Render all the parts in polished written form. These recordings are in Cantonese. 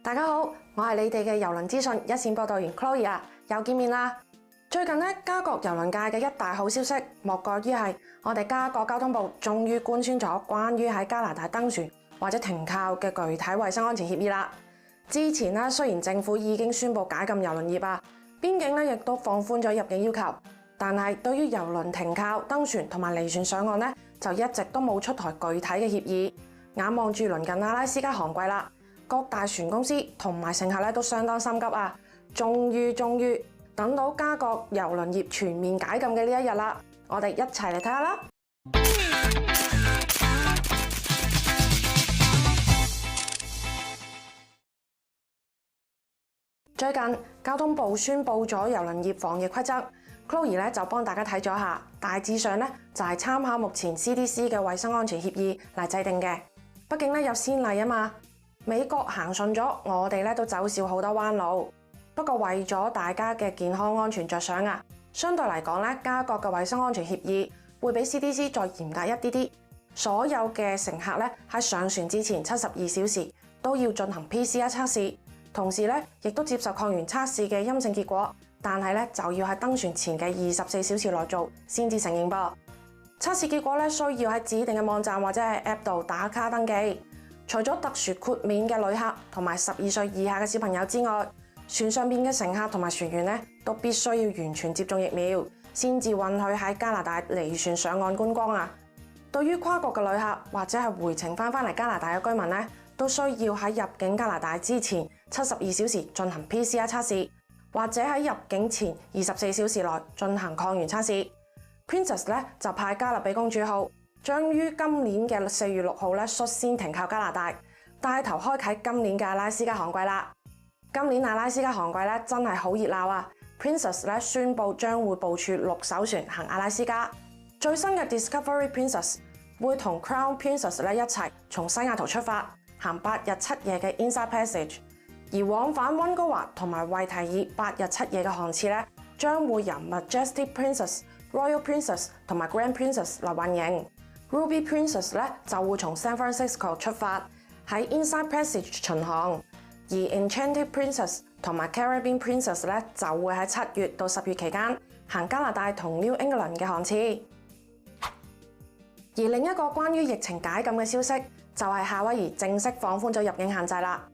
大家好，我係你哋嘅郵輪資訊一線報道員 Chloe 啊，又見面啦。最近加國郵輪界嘅一大好消息，莫過於係我哋加國交通部終於官宣咗關於喺加拿大登船或者停靠嘅具體衛生安全協議啦。之前雖然政府已經宣布解禁郵輪業啊，邊境亦都放寬咗入境要求，但係對於郵輪停靠、登船同埋離船上岸就一直都冇出台具體嘅協議。眼望住鄰近阿拉斯加寒季啦，各大船公司同埋乘客都相當心急啊！終於等到加國郵輪業全面解禁嘅呢一日啦，我哋一齊嚟睇下啦！最近交通部宣布咗郵輪業防疫規則 ，Chloe 就幫大家睇咗下，大致上就係參考目前 CDC 嘅衛生安全協議嚟制定嘅。畢竟有先例啊嘛，美國行順咗，我哋都走少好多彎路。不過為咗大家嘅健康安全着想啊，相對嚟講加國嘅衛生安全協議會比 CDC 再嚴格一啲啲。所有嘅乘客喺上船之前72小時都要進行 PCR 測試，同時亦都接受抗原測試嘅陰性結果，但係就要喺登船前嘅24小時內做先至承認噃。測試結果需要喺指定嘅網站或者係 App 度打卡登記。除咗特殊豁免嘅旅客同埋12歲以下嘅小朋友之外，船上邊嘅乘客同埋船員都必須要完全接種疫苗，先至允許喺加拿大離船上岸觀光啊。對於跨國嘅旅客或者係回程翻嚟加拿大嘅居民都需要喺入境加拿大之前72小時進行 PCR 測試，或者喺入境前24小時內進行抗原測試。Princess 就派加勒比公主號將於今年嘅4月6號率先停靠加拿大，帶頭開啟今年嘅阿拉斯加寒季啦。今年阿拉斯加寒季真係好熱鬧啊 ！Princess 宣布將會部署6艘船行阿拉斯加。最新嘅 Discovery Princess 會同 Crown Princess 一齊從西雅圖出發，行8日7夜嘅 Inside Passage， 而往返溫哥華同埋惠提爾8日7夜嘅航次將會由 Majestic Princess、Royal Princess 同埋 Grand Princess 來運營。Ruby Princess 就會從 San Francisco 出發喺 Inside Passage 巡航，而 Enchanted Princess 同埋 Caribbean Princess 就會喺7月到10月期間行加拿大同 New England 嘅航次。而另一個關於疫情解禁嘅消息就係夏威夷正式放寬咗入境限制啦。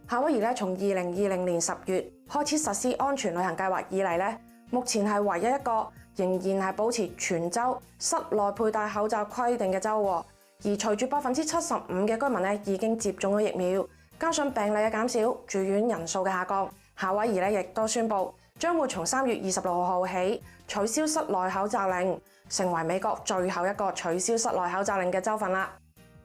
夏威夷從2020年10月開始實施安全旅行計劃以嚟目前係唯一一個仍然係保持全州室內佩戴口罩規定嘅州。而隨住75%嘅居民已經接種咗疫苗，加上病例嘅減少、住院人數嘅下降，夏威夷亦都宣布將會從3月26號起取消室內口罩令，成為美國最後一個取消室內口罩令嘅州份啦。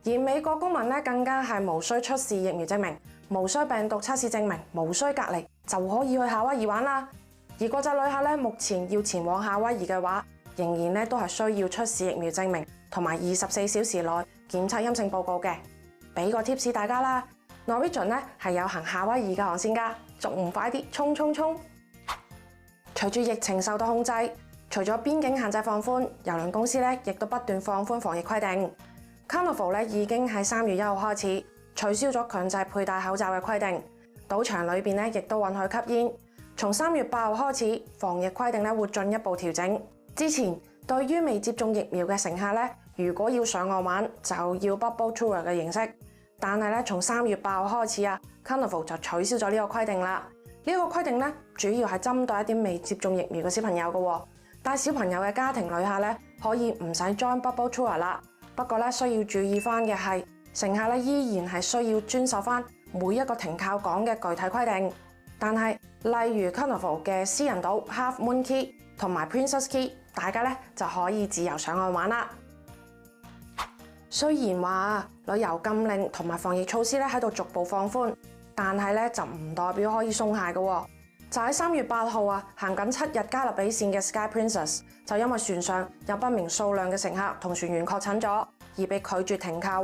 而美國公民更加係無需出示疫苗證明、無需病毒測試證明、無需隔離就可以去夏威夷玩啦。而國際旅客目前要前往夏威夷嘅話，仍然都係需要出示疫苗證明同埋24小時內檢測陰性報告嘅。俾個 tips 大家啦 ，Norwegian 係有行夏威夷嘅航線㗎，仲唔快啲衝衝衝！隨住疫情受到控制，除咗邊境限制放寬，郵輪公司亦都不斷放寬防疫規定。Carnival 已經喺3月1號開始取消咗強制佩戴口罩嘅規定，賭場裏邊亦都允許吸煙。從3月8號開始，防疫規定會進一步調整。之前對於未接種疫苗嘅乘客如果要上岸玩，就要 Bubble Tour 嘅形式。但係從3月8號開始Carnival 就取消咗呢個規定啦。呢個規定主要係針對一啲未接種疫苗嘅小朋友嘅，帶小朋友嘅家庭旅客可以唔使 join Bubble Tour 啦。不過需要注意翻嘅係，乘客依然係需要遵守翻每一個停靠港嘅具體規定。但係例如 Carnival 嘅私人島 Half Moon Cay 同埋 Princess Cays， 大家就可以自由上岸玩啦。雖然話旅遊禁令同埋防疫措施喺度逐步放寬，但係就唔代表可以鬆懈嘅。就喺3月8號行緊7日加勒比線嘅 Sky Princess 就因為船上有不明數量嘅乘客同船員確診咗，而被拒絕停靠。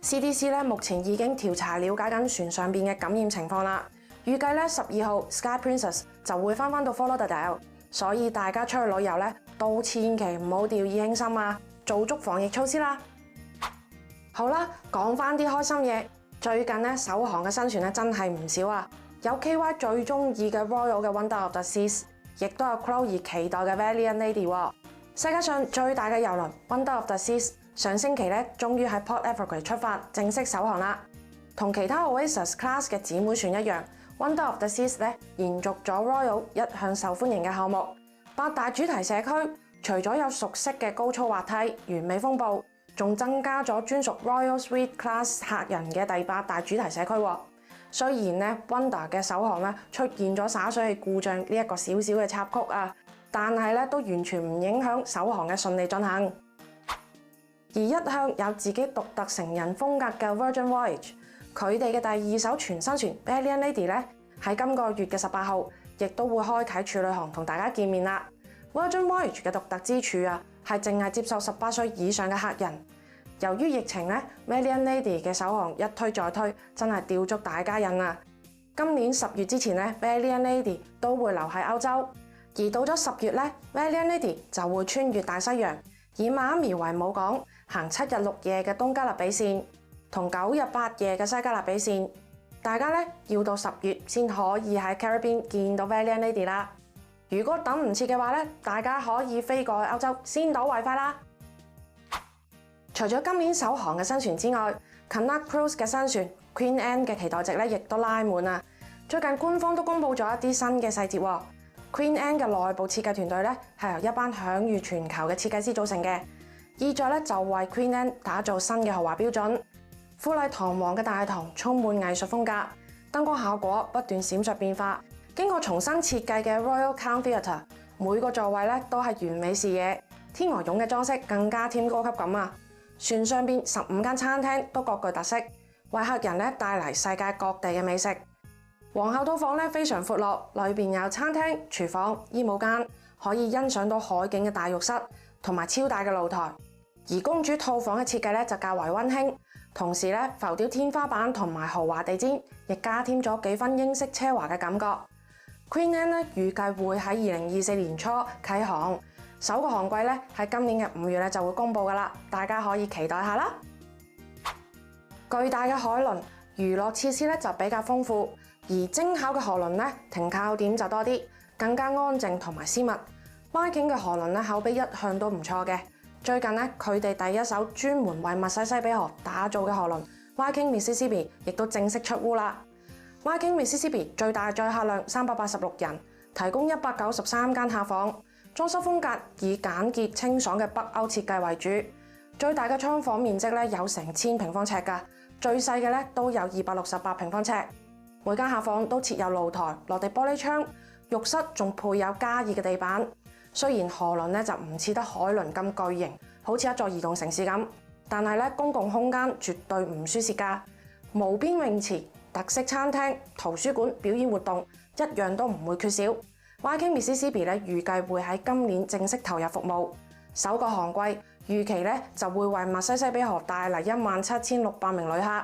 CDC 目前已經調查了解緊船上邊嘅感染情況啦。預計12號 Sky Princess 就會翻到 Fort Lauderdale，所以大家出去旅遊都千祈唔好掉以輕心啊，做足防疫措施啦。好啦，講翻啲開心嘢。最近咧首航嘅新船咧真係唔少啊，有 KY 最中意嘅 Royal 嘅 Wonder of the Seas， 亦都有 Chloe 期待嘅 Valiant Lady 喎。世界上最大嘅郵輪 Wonder of the Seas 上星期咧終於喺 Port Everglade 出發，正式首航啦。同其他 Oasis Class 嘅姊妹船一樣， Wonder of the Seas 咧延續咗 Royal 一向受歡迎嘅項目。8大主題社區除咗有熟悉嘅高速滑梯、完美風暴，仲增加咗專屬 Royal Suite Class 客人嘅第8大主題社區。雖然咧 Wonder 嘅首航咧出現咗灑水器故障呢一個小小嘅插曲啊，但係咧都完全唔影響首航嘅順利進行。而一向有自己獨特成人風格嘅 Virgin Voyage， 佢哋嘅第2艘全新船 Valiant Lady 咧喺今個月嘅18號，亦都會開啟處女航同大家見面啦。Virgin Voyage 嘅獨特之處啊，係淨係接受18歲以上嘅客人。由於疫情咧 ，Valiant Lady 嘅首航一推再推，真係吊足大家癮啊！今年10月之前咧 ，Valiant Lady 都會留喺歐洲，而到咗10月咧 ，Valiant Lady 就會穿越大西洋，以馬咪為母港，行7日6夜嘅東加勒比線，同9日8夜嘅西加勒比線。大家咧要到10月先可以喺 Caribbean 見到 Valiant Lady 啦。如果等唔切嘅話咧，大家可以飛過去歐洲先睹為快啦。除咗今年首航嘅新船之外 ，Canuck Cruise 嘅新船 Queen Anne 嘅期待值咧亦都拉滿啊！最近官方都公布咗一啲新嘅細節喎。Queen Anne 嘅內部設計團隊咧係由一班享譽全球嘅設計師組成嘅，意在咧就為 Queen Anne 打造新嘅豪華標準。富麗堂皇嘅大堂充滿藝術風格，燈光效果不斷閃爍變化。經過重新設計嘅 Royal Crown Theatre， 每個座位咧都係完美視野，天鵝絨嘅裝飾更加添高級感啊！船上邊15間餐廳都各具特色，為客人咧帶嚟世界各地嘅美食。皇后套房咧非常闊落，裏邊有餐廳、廚房、衣帽間，可以欣賞到海景嘅大浴室同埋超大嘅露台。而公主套房嘅設計咧就較為溫馨，同時咧浮雕天花板同埋豪華地氈，亦加添咗幾分英式奢華嘅感覺。Queen Anne 咧預計會喺2024年初啟航。首個航季咧喺今年嘅5月咧就會公布㗎啦，大家可以期待下啦。巨大嘅海輪娛樂設施咧就比較豐富，而精巧嘅河輪咧停靠點就多啲，更加安靜同埋私密。Viking 嘅河輪咧口碑一向都唔錯嘅，最近咧佢哋第一艘專門為密西西比河打造嘅河輪 Viking Mississippi 亦都正式出塢啦。Viking Mississippi 最大載客量386人，提供193間客房。裝修風格以簡潔清爽嘅北歐設計為主，最大嘅倉房面積咧有成1000平方尺㗎，最細嘅咧都有268平方尺。每間客房都設有露台、落地玻璃窗，浴室仲配有加熱嘅地板。雖然河輪咧就唔似得海輪咁巨型，好似一座移動城市咁，但係咧公共空間絕對唔輸蝕㗎，無邊泳池、特色餐廳、圖書館、表演活動一樣都唔會缺少。Viking Mississippi 咧預計會喺今年正式投入服務，首個航季預期咧就會為密西西比河帶嚟17600名旅客，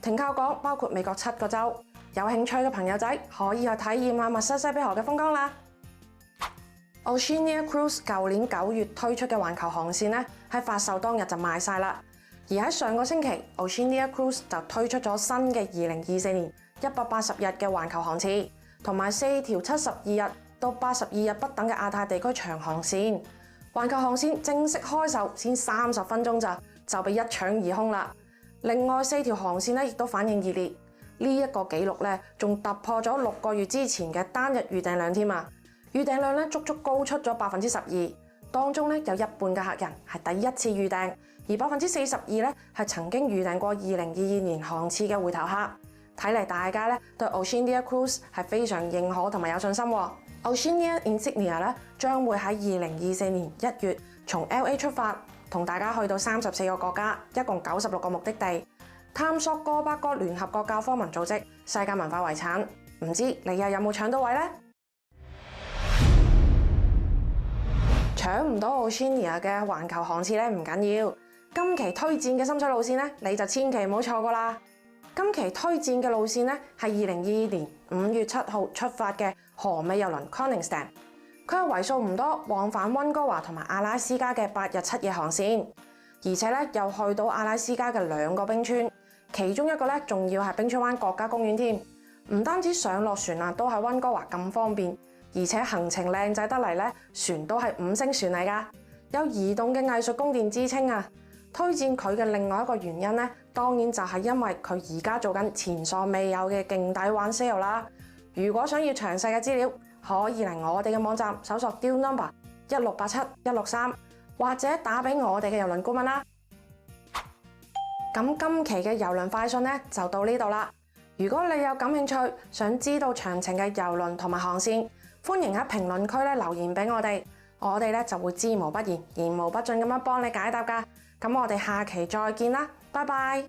停靠港包括美國7個州。有興趣嘅朋友仔可以去體驗下密西西比河嘅風光啦。Oceania Cruise 舊年9月推出嘅環球航線咧喺發售當日就賣晒啦，而喺上個星期 Oceania Cruise 就推出咗新嘅2024年180日嘅環球航次，同埋4條72日到82日不等嘅亞太地區長航線。環球航線正式開售先30分鐘就被一搶而空啦。另外4條航線咧亦都反應熱烈，呢一個紀錄咧仲突破咗6個月之前嘅單日預訂量添啊！預訂量咧足足高出咗12%，當中咧有一半嘅客人係第一次預訂，而42%咧係曾經預訂過2022年航次嘅回頭客。睇嚟大家咧對 Oceania Cruise 係非常認可同埋有信心喎。Oceania Insignia 咧將會喺2024年1月從 LA 出發，同大家去到34個國家，一共96個目的地，探索過百個聯合國教科文組織世界文化遺產。唔知你又有冇搶到位呢？搶唔到 Oceania 嘅環球航次咧唔緊要，今期推薦嘅深水路線咧你就千祈唔好錯過啦！今期推薦嘅路線咧係2022年5月7號出發嘅河尾郵輪 Koningstan， 佢係為數唔多往返溫哥華同埋阿拉斯加嘅8日7夜航線，而且咧又去到阿拉斯加嘅2個冰川，其中一個咧仲要係冰川灣國家公園添。唔單止上落船啊，都喺溫哥華咁方便，而且行程靚仔得嚟咧，船都係5星船嚟㗎，有移動嘅藝術宮殿之稱啊！推薦佢嘅另外一個原因咧，當然就係因為佢而家做緊前所未有嘅勁抵玩 sale 啦。如果想要詳細嘅資料，可以嚟我哋嘅網站搜索 deal number 1687-163，或者打俾我哋嘅郵輪顧問啦。咁今期嘅郵輪快訊咧就到呢度啦。如果你有感興趣，想知道詳情嘅郵輪同埋航線，歡迎喺評論區咧留言俾我哋，我哋咧就會知無不言、言無不盡咁樣幫你解答㗎。咁我哋下期再見啦，拜拜。